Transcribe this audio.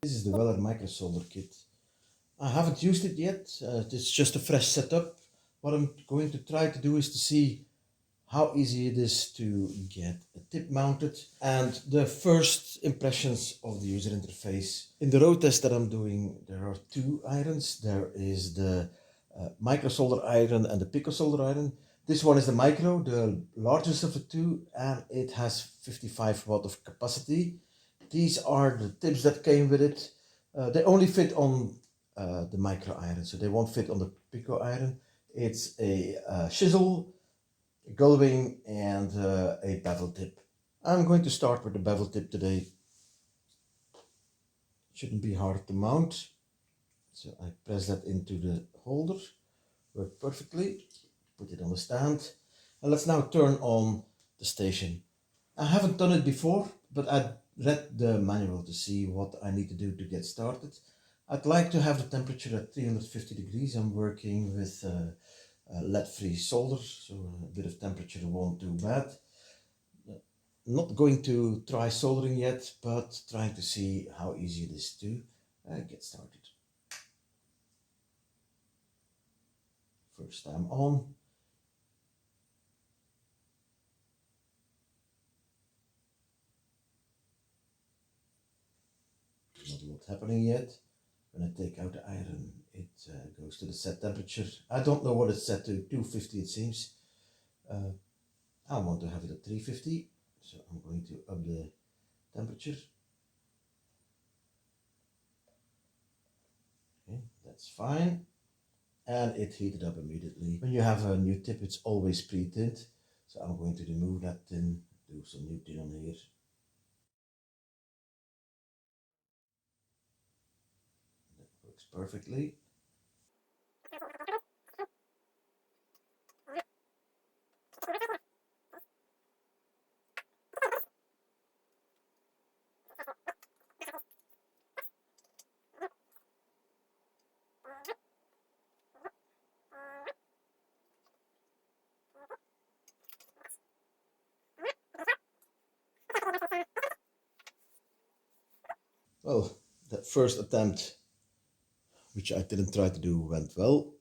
This is the Weller micro solder kit. I haven't used it yet, it's just a fresh setup. What I'm going to try to do is to see how easy it is to get a tip mounted and the first impressions of the user interface. In the road test that I'm doing, there are two irons. There is the micro solder iron and the pico solder iron. This one is the micro, the largest of the two, and it has 55 watt of capacity. These are the tips that came with it. They only fit on the micro iron, so they won't fit on the pico iron. It's a chisel, a gullwing, and a bevel tip. I'm going to start with the bevel tip today. Shouldn't be hard to mount. So I press that into the holder, worked perfectly. Put it on the stand, and let's now turn on the station. I haven't done it before, but I read the manual to see what I need to do to get started. I'd like to have the temperature at 350 degrees. I'm working with lead-free solder, so a bit of temperature won't do bad. Not going to try soldering yet, but trying to see how easy it is to get started. First time on. Not a lot happening yet. When I take out the iron, it goes to the set temperature. I don't know what it's set to, 250 it seems. I want to have it at 350, so I'm going to up the temperature. Okay, that's fine. And it heated up immediately. When you have a new tip, it's always pre-tinned. So I'm going to remove that tin, do some new tin on here. That works perfectly. Well, that first attempt, which I didn't try to do, went well.